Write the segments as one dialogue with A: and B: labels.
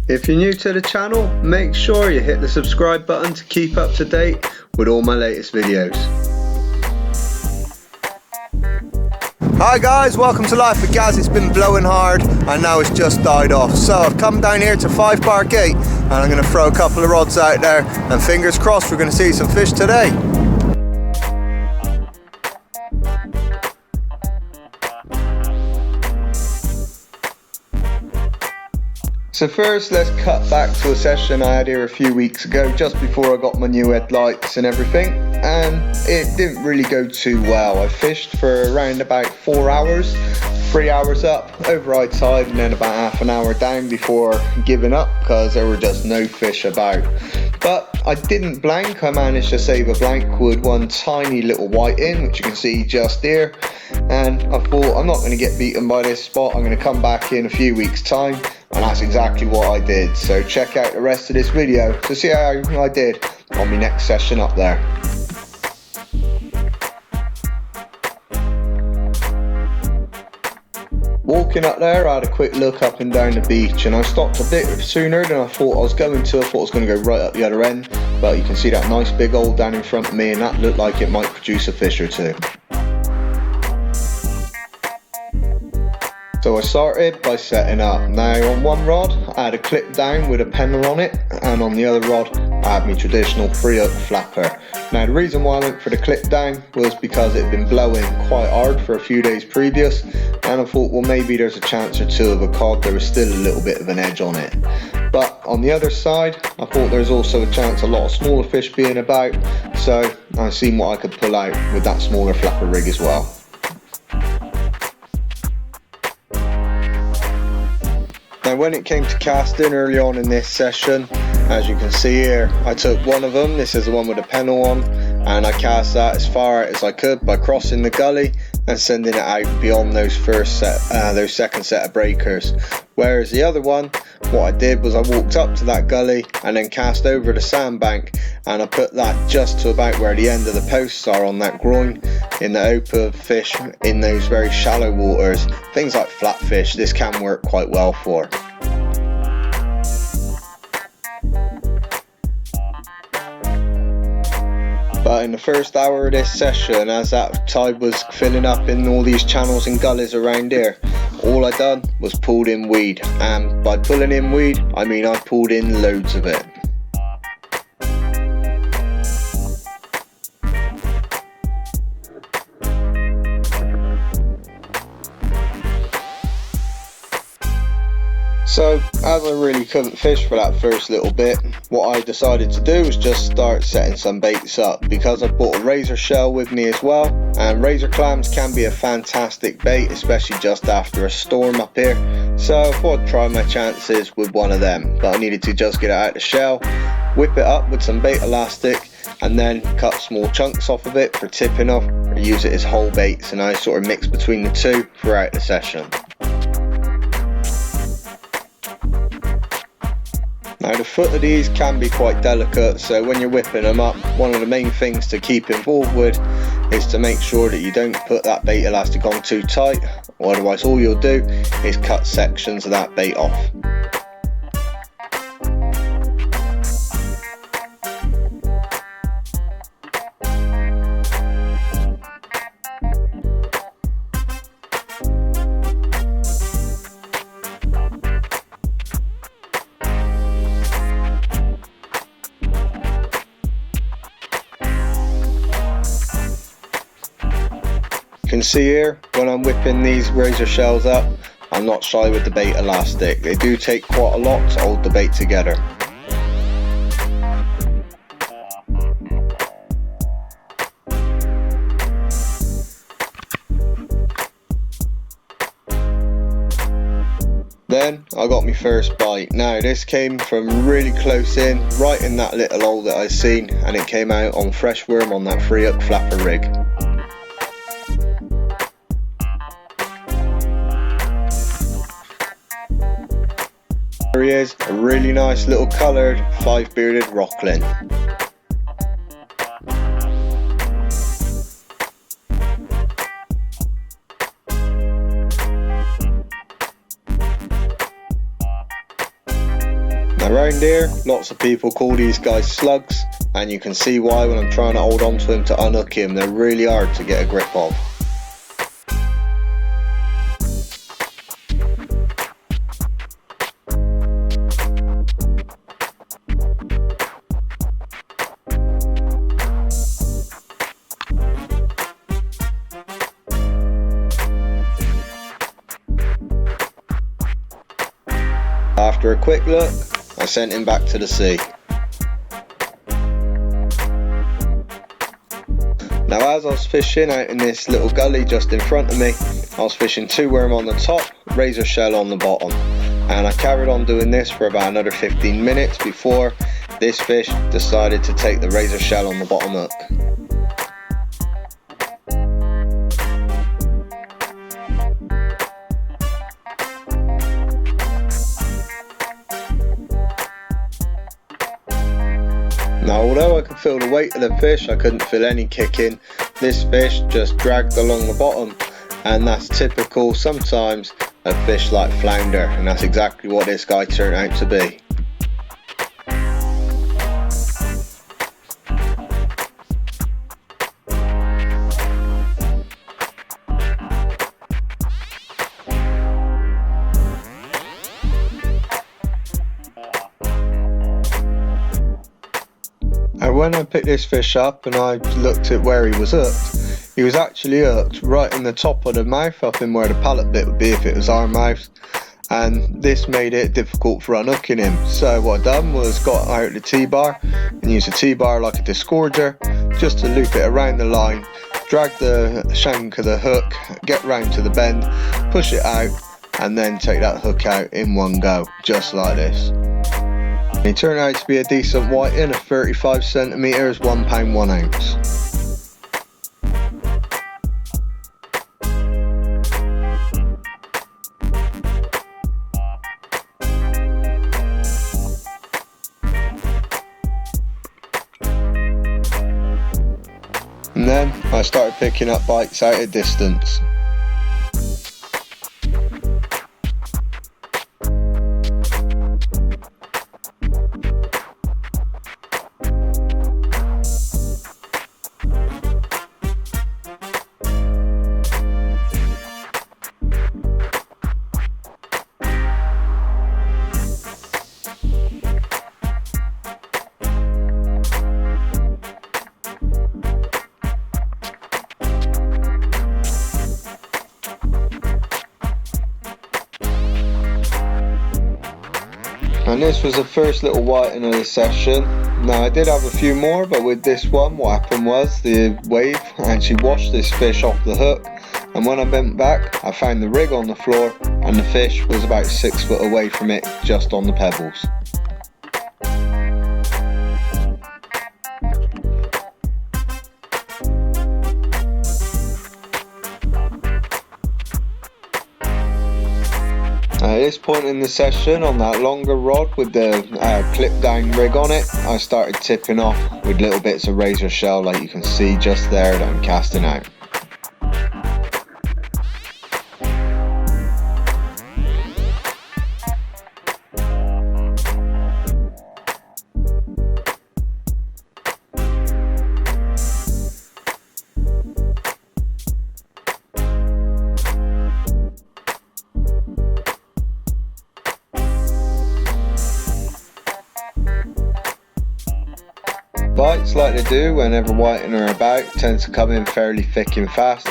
A: If you're new to the channel, make sure you hit the subscribe button to keep up to date with all my latest videos.
B: Hi guys, welcome to Life with Gaz. It's been blowing hard and now it's just died off. So I've come down here to 5 Bar Gate and I'm going to throw a couple of rods out there and fingers crossed we're going to see some fish today.
A: So first, let's cut back to a session I had here a few weeks ago, just before I got my new headlights and everything, and it didn't really go too well. I fished for around about 4 hours, 3 hours up over right side and then about half an hour down before giving up because there were just no fish about. But I didn't blank. I managed to save a blank with one tiny little white in, which you can see just here, and I thought I'm not going to get beaten by this spot. I'm going to come back in a few weeks time, and that's exactly what I did. So check out the rest of this video to see how I did on my next session up there. Walking up there, I had a quick look up and down the beach and I stopped a bit sooner than I thought I was going to. I thought I was going to go right up the other end, but you can see that nice big hole down in front of me and that looked like it might produce a fish or two. So I started by setting up. Now on one rod I had a clip down with a pennel on it, and on the other rod I had my traditional 3-hook flapper. Now the reason why I went for the clip down was because it had been blowing quite hard for a few days previous, and I thought, well, maybe there's a chance or two of a cod. There was still a little bit of an edge on it. But on the other side I thought there's also a chance a lot of smaller fish being about, so I seen what I could pull out with that smaller flapper rig as well. Now when it came to casting early on in this session, as you can see here, I took one of them, this is the one with the pennel on, and I cast that as far out as I could by crossing the gully and sending it out beyond those second set of breakers. Whereas the other one, what I did was I walked up to that gully and then cast over the sandbank, and I put that just to about where the end of the posts are on that groin in the hope of fish in those very shallow waters. Things like flatfish, this can work quite well for. But in the first hour of this session, as that tide was filling up in all these channels and gullies around here, all I done was pulled in weed, and by pulling in weed I mean I pulled in loads of it. So as I really couldn't fish for that first little bit, what I decided to do was just start setting some baits up, because I brought a razor shell with me as well, and razor clams can be a fantastic bait, especially just after a storm up here. So I thought I'd try my chances with one of them, but I needed to just get it out of the shell, whip it up with some bait elastic, and then cut small chunks off of it for tipping off, or use it as whole baits, and I sort of mix between the two throughout the session. Now the foot of these can be quite delicate, so when you're whipping them up, one of the main things to keep involved with is to make sure that you don't put that bait elastic on too tight, or otherwise all you'll do is cut sections of that bait off. You can see here, when I'm whipping these razor shells up, I'm not shy with the bait elastic. They do take quite a lot to hold the bait together. Then I got my first bite. Now this came from really close in, right in that little hole that I seen, and it came out on fresh worm on that 3-hook flapper rig. There he is, a really nice little coloured 5-bearded rocklin. Around here, lots of people call these guys slugs, and you can see why when I'm trying to hold on to him to unhook him. They're really hard to get a grip of. After a quick look, I sent him back to the sea. Now as I was fishing out in this little gully just in front of me, I was fishing 2 worm on the top, razor shell on the bottom. And I carried on doing this for about another 15 minutes before this fish decided to take the razor shell on the bottom hook. Now although I could feel the weight of the fish, I couldn't feel any kicking. This fish just dragged along the bottom, and that's typical sometimes of fish like flounder, and that's exactly what this guy turned out to be. And when I picked this fish up and I looked at where he was actually hooked right in the top of the mouth, up in where the palate bit would be if it was our mouth, and this made it difficult for unhooking him. So what I done was got out the T-bar and used a T-bar like a disgorger just to loop it around the line, drag the shank of the hook, get round to the bend, push it out, and then take that hook out in one go, just like this. He turned out to be a decent whiting of 35 centimetres, 1 pound 1 ounce. And then I started picking up bites out at distance. And this was the first little whiting of the session. Now I did have a few more, but with this one what happened was the wave actually washed this fish off the hook, and when I bent back I found the rig on the floor and the fish was about 6 foot away from it, just on the pebbles. At this point in the session, on that longer rod with the clip down rig on it, I started tipping off with little bits of razor shell like you can see just there that I'm casting out. Bites, like they do whenever whiting are about, tends to come in fairly thick and fast,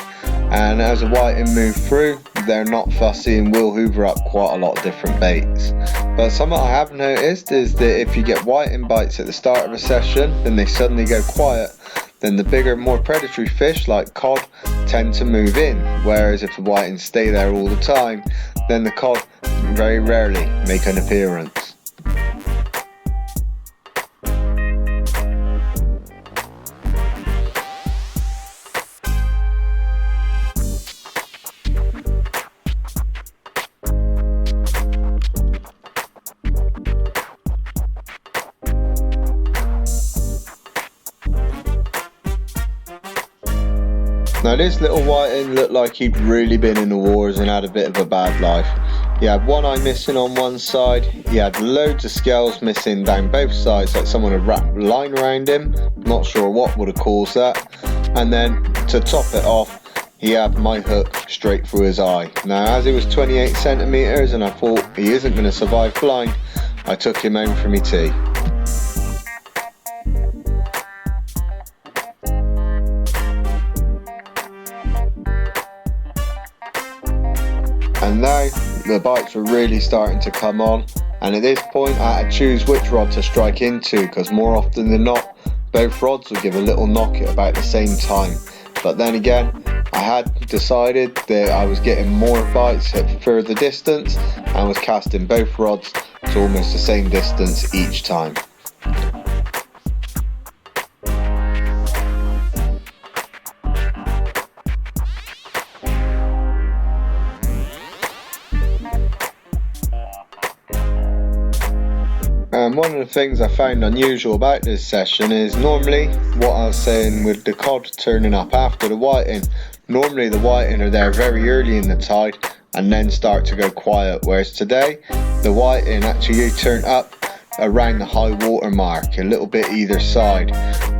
A: and as the whiting move through they're not fussy and will hoover up quite a lot of different baits. But something I have noticed is that if you get whiting bites at the start of a session and they suddenly go quiet, then the bigger, more predatory fish like cod tend to move in, whereas if the whitings stay there all the time, then the cod very rarely make an appearance. Now this little whiting looked like he'd really been in the wars and had a bit of a bad life. He had one eye missing on one side, he had loads of scales missing down both sides, like someone had wrapped a line around him, not sure what would have caused that. And then to top it off, he had my hook straight through his eye. Now as it was 28 centimetres and I thought he isn't going to survive blind, I took him home for me tea. And now the bites were really starting to come on, and at this point I had to choose which rod to strike into, because more often than not both rods would give a little knock at about the same time. But then again, I had decided that I was getting more bites at further distance and was casting both rods to almost the same distance each time. And one of the things I found unusual about this session is normally what I was saying with the cod turning up after the whiting. Normally the whiting are there very early in the tide and then start to go quiet, whereas today the whiting actually turned up around the high water mark, a little bit either side,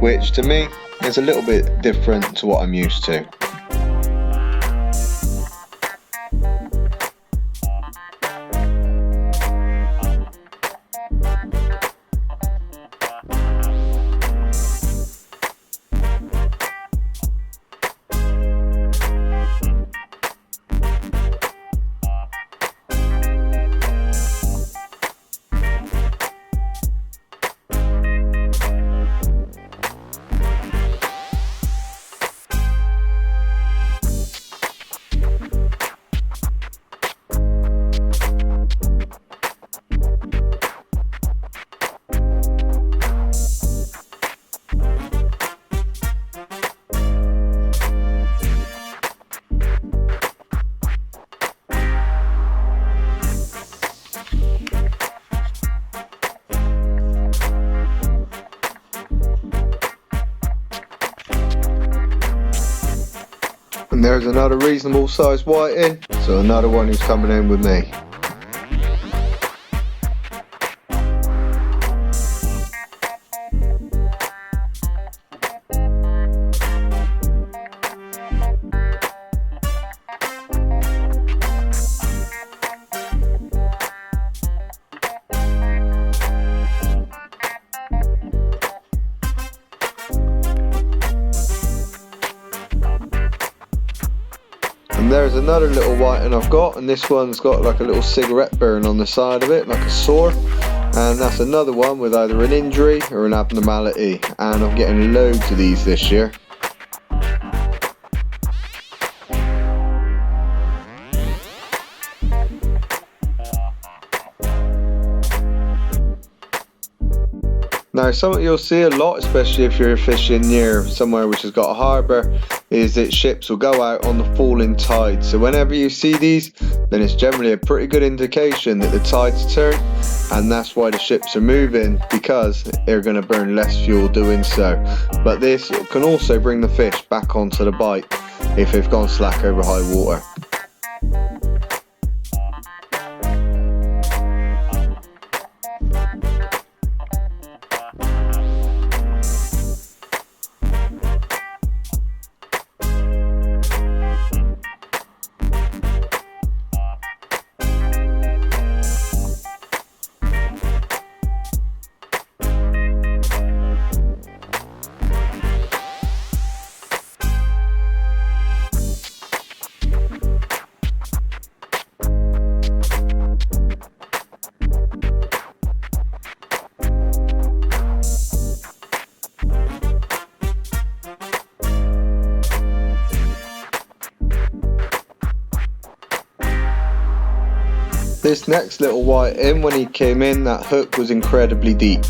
A: which to me is a little bit different to what I'm used to. And there's another reasonable sized whiting, so another one who's coming in with me. And there's another little whiting I've got, and this one's got like a little cigarette burn on the side of it, like a sore. And that's another one with either an injury or an abnormality, and I'm getting loads of these this year. Now something you'll see a lot, especially if you're fishing near somewhere which has got a harbour, is that ships will go out on the falling tide. So whenever you see these, then it's generally a pretty good indication that the tide's turned, and that's why the ships are moving, because they're going to burn less fuel doing so. But this can also bring the fish back onto the bite if they've gone slack over high water. This next little whiting, when he came in, that hook was incredibly deep.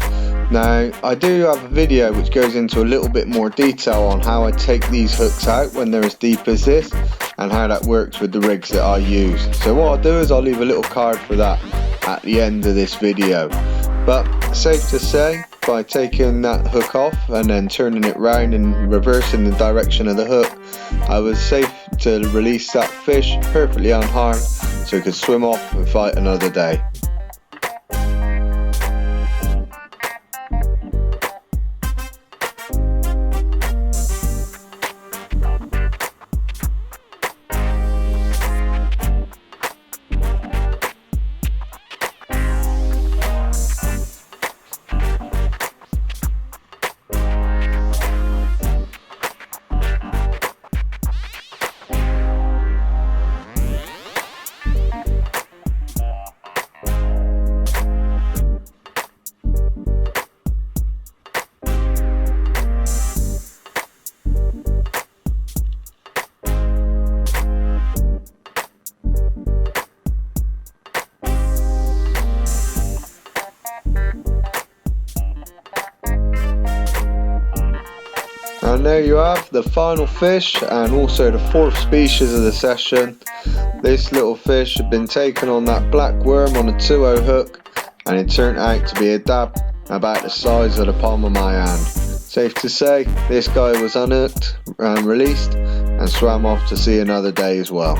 A: Now I do have a video which goes into a little bit more detail on how I take these hooks out when they're as deep as this, and how that works with the rigs that I use. So what I'll do is I'll leave a little card for that at the end of this video. But safe to say, by taking that hook off and then turning it round and reversing the direction of the hook, I was safe to release that fish perfectly unharmed so he could swim off and fight another day. And there you have the final fish and also the fourth species of the session. This little fish had been taken on that black worm on a 2-0 hook, and it turned out to be a dab about the size of the palm of my hand. Safe to say, this guy was unhooked and released and swam off to see another day as well.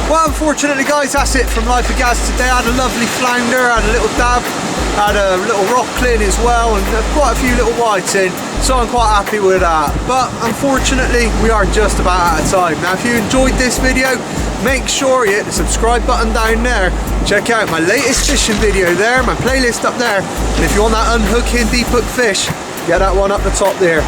B: Well, unfortunately guys, that's it from Life of Gaz today. I had a lovely flounder, had a little dab, had a little rock clean as well, and quite a few little whites in, so I'm quite happy with that. But unfortunately, we are just about out of time. Now, if you enjoyed this video, make sure you hit the subscribe button down there. Check out my latest fishing video there, my playlist up there, and if you want that unhooking deep hook fish, get that one up the top there.